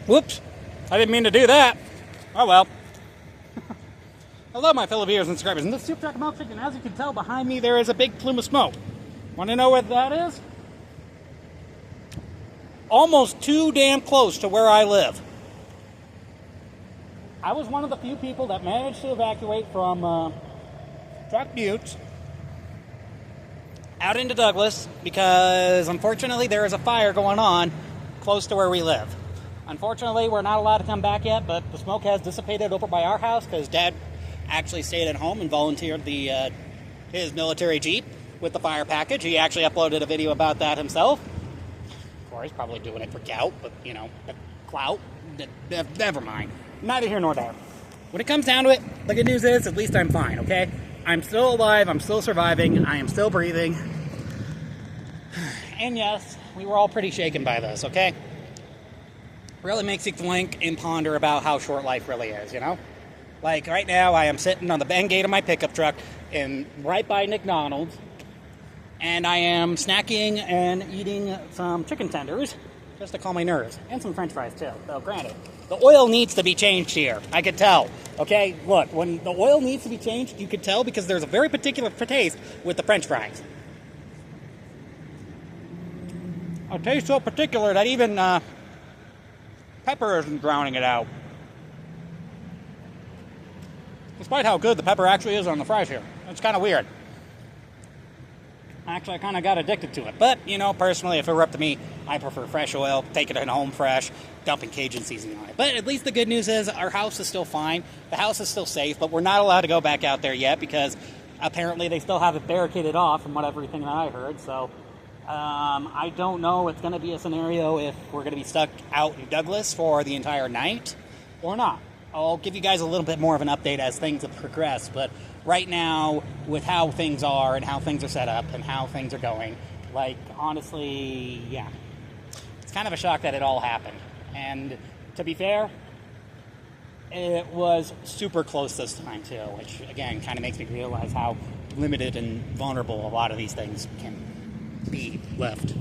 Whoops. I didn't mean to do that. Oh well. Hello, my fellow viewers and subscribers. In this Soup Truck Milkshake, and as you can tell behind me, there is a big plume of smoke. Want to know what that is? Almost too damn close to where I live. I was one of the few people that managed to evacuate from Truck Buttes out into Douglas because, unfortunately, there is a fire going on close to where we live. Unfortunately, we're not allowed to come back yet, but the smoke has dissipated over by our house because Dad actually stayed at home and volunteered his military Jeep with the fire package. He actually uploaded a video about that himself. Of course, he's probably doing it for gout, but, you know, clout, never mind. Neither here nor there. When it comes down to it, the good news is, at least I'm fine, okay? I'm still alive, I'm still surviving, I am still breathing. And yes, we were all pretty shaken by this, okay? Really makes you think and ponder about how short life really is, you know? Like, right now, I am sitting on the bang gate of my pickup truck right by McDonald's, and I am snacking and eating some chicken tenders just to calm my nerves, and some french fries, too. So, granted, the oil needs to be changed here. I can tell, okay? Look, when the oil needs to be changed, you can tell because there's a very particular taste with the french fries. A taste so particular that even pepper isn't drowning it out. Despite how good the pepper actually is on the fries here. It's kind of weird. Actually, I kind of got addicted to it. But, you know, personally, if it were up to me, I prefer fresh oil, take it at home fresh, dumping Cajun seasoning on it. But at least the good news is our house is still fine. The house is still safe, but we're not allowed to go back out there yet because apparently they still have it barricaded off from everything that I heard. So I don't know it's going to be a scenario if we're going to be stuck out in Douglas for the entire night or not. I'll give you guys a little bit more of an update as things have progressed, but right now, with how things are and how things are set up and how things are going, like, honestly, yeah. It's kind of a shock that it all happened. And to be fair, it was super close this time, too, which, again, kind of makes me realize how limited and vulnerable a lot of these things can be left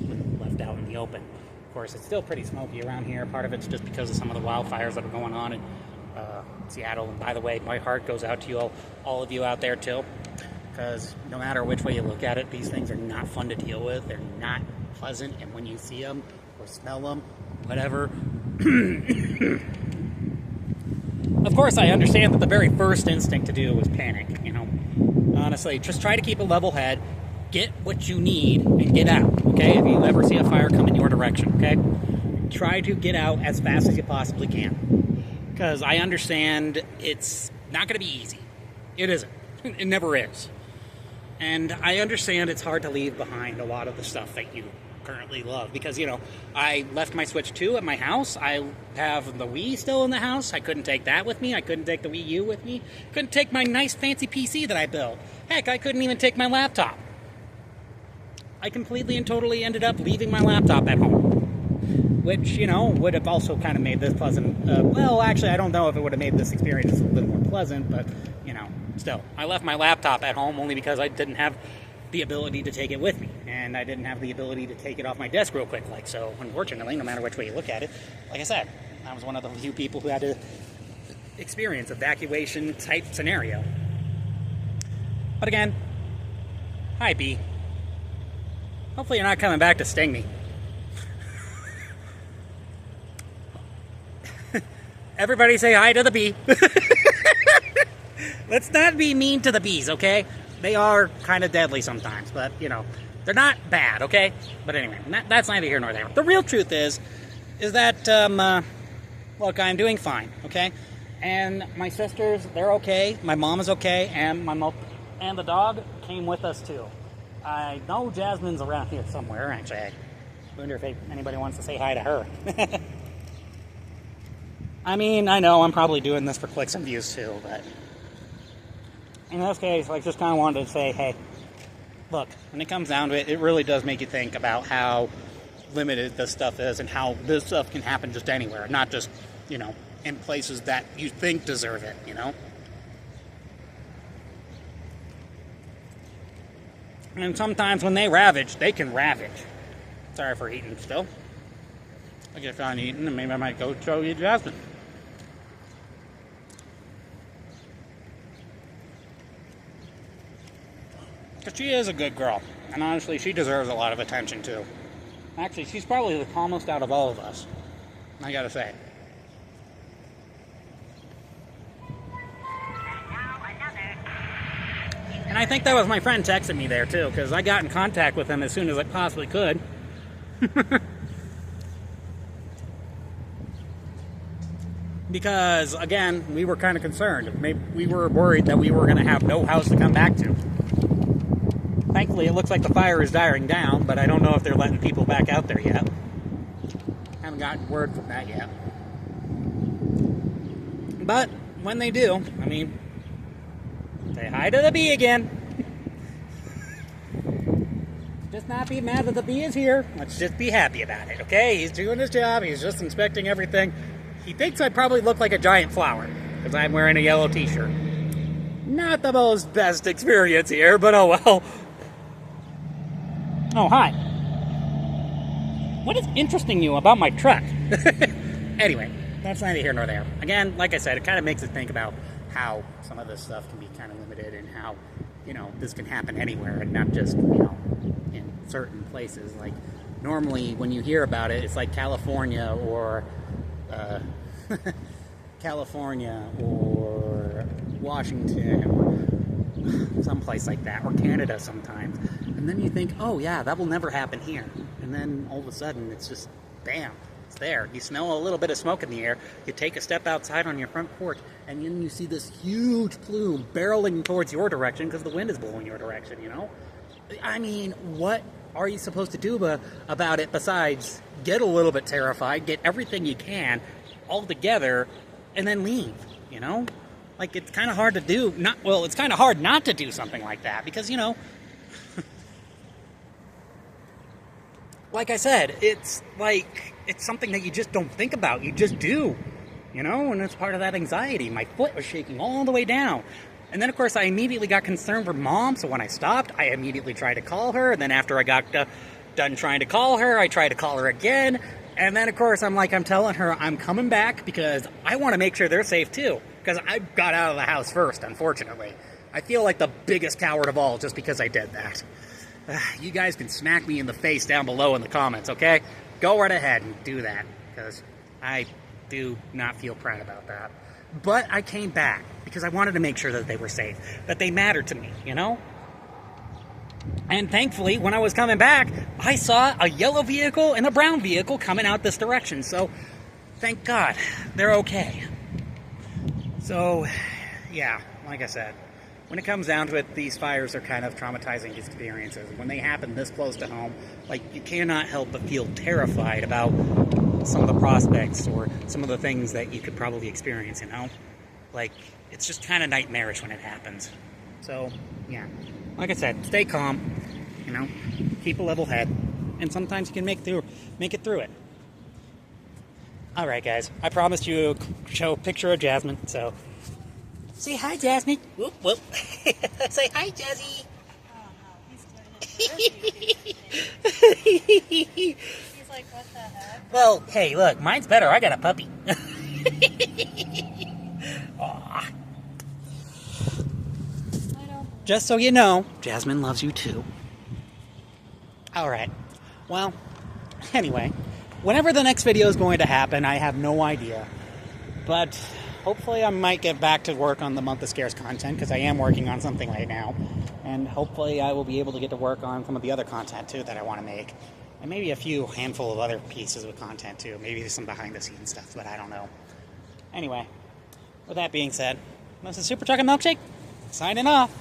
out in the open. Of course, it's still pretty smoky around here. Part of it's just because of some of the wildfires that are going on in Seattle. And by the way, my heart goes out to you all of you out there too, because no matter which way you look at it, these things are not fun to deal with. They're not pleasant, and when you see them or smell them, whatever. Of course, I understand that the very first instinct to do was panic, you know. Honestly, just try to keep a level head, get what you need, and get out, okay? If you ever see a fire come in your direction, okay? Try to get out as fast as you possibly can. Because I understand it's not going to be easy. It isn't. It never is. And I understand it's hard to leave behind a lot of the stuff that you currently love. Because, you know, I left my Switch 2 at my house. I have the Wii still in the house. I couldn't take that with me. I couldn't take the Wii U with me. Couldn't take my nice fancy PC that I built. Heck, I couldn't even take my laptop. I completely and totally ended up leaving my laptop at home. Which, you know, would have also kind of made this pleasant. Well, actually, I don't know if it would have made this experience a little more pleasant, but, you know, still. I left my laptop at home only because I didn't have the ability to take it with me. And I didn't have the ability to take it off my desk real quick. Like, so, unfortunately, no matter which way you look at it, like I said, I was one of the few people who had to experience evacuation-type scenario. But again, hi, B. Hopefully you're not coming back to sting me. Everybody say hi to the bee. Let's not be mean to the bees, okay? They are kind of deadly sometimes, but, you know, they're not bad, okay? But anyway, that's neither here nor there. The real truth is that, look, I'm doing fine, okay? And my sisters, they're okay. My mom is okay, and my mom and the dog came with us, too. I know Jasmine's around here somewhere, actually. I wonder if anybody wants to say hi to her. I mean, I know I'm probably doing this for clicks and views too, but in this case, I just kind of wanted to say, hey, look, when it comes down to it, it really does make you think about how limited this stuff is and how this stuff can happen just anywhere, not just, you know, in places that you think deserve it, you know? And sometimes when they ravage, they can ravage. Sorry for eating still. I get done eating, and maybe I might go show you Jasmine. Because she is a good girl. And honestly, she deserves a lot of attention, too. Actually, she's probably the calmest out of all of us. I gotta say. And I think that was my friend texting me there, too. Because I got in contact with him as soon as I possibly could. Because, again, we were kind of concerned. Maybe we were worried that we were going to have no house to come back to. Thankfully, it looks like the fire is dying down, but I don't know if they're letting people back out there yet. Haven't gotten word from that yet. But when they do, I mean, say hi to the bee again. Just not be mad that the bee is here. Let's just be happy about it, okay? He's doing his job. He's just inspecting everything. He thinks I probably look like a giant flower because I'm wearing a yellow t-shirt. Not the most best experience here, but oh well. Oh, hi. What is interesting you about my truck? Anyway, that's neither here nor there. Again, like I said, it kind of makes us think about how some of this stuff can be kind of limited and how, you know, this can happen anywhere and not just, you know, in certain places. Like, normally when you hear about it, it's like California or California or Washington or someplace like that, or Canada sometimes. And then you think, oh yeah, that will never happen here. And then all of a sudden it's just, bam, it's there. You smell a little bit of smoke in the air, you take a step outside on your front porch, and then you see this huge plume barreling towards your direction because the wind is blowing your direction, you know? I mean, what are you supposed to do about it besides get a little bit terrified, get everything you can all together, and then leave, you know? Like, it's kind of hard to do, it's kind of hard not to do something like that, because, you know, like I said, it's something that you just don't think about, you just do, you know, and it's part of that anxiety. My foot was shaking all the way down. And then, of course, I immediately got concerned for Mom, so when I stopped, I immediately tried to call her, and then after I got done trying to call her, I tried to call her again, and then, of course, I'm telling her I'm coming back because I want to make sure they're safe, too, because I got out of the house first, unfortunately. I feel like the biggest coward of all just because I did that. You guys can smack me in the face down below in the comments, okay? Go right ahead and do that, because I do not feel proud about that. But I came back because I wanted to make sure that they were safe, that they mattered to me, you know? And thankfully, when I was coming back, I saw a yellow vehicle and a brown vehicle coming out this direction. So, thank God, they're okay. So, yeah, like I said, when it comes down to it, these fires are kind of traumatizing experiences. When they happen this close to home, like, you cannot help but feel terrified about some of the prospects or some of the things that you could probably experience, you know? Like, it's just kind of nightmarish when it happens. So, yeah. Like I said, stay calm, you know, keep a level head, and sometimes you can make it through it. Alright, guys, I promised you a picture of Jasmine, so say hi, Jasmine. Whoop, whoop. Say hi, Jazzy. Oh no, he's doing it. He's like, what the heck? Well, hey, look, mine's better. I got a puppy. Aw. Just so you know, Jasmine loves you too. Alright. Well, anyway, whenever the next video is going to happen, I have no idea. But hopefully I might get back to work on the Month of Scares content, because I am working on something right now. And hopefully I will be able to get to work on some of the other content too that I want to make. And maybe a handful of other pieces of content too. Maybe some behind the scenes stuff, but I don't know. Anyway, with that being said, this is Super Truck and Milkshake, signing off.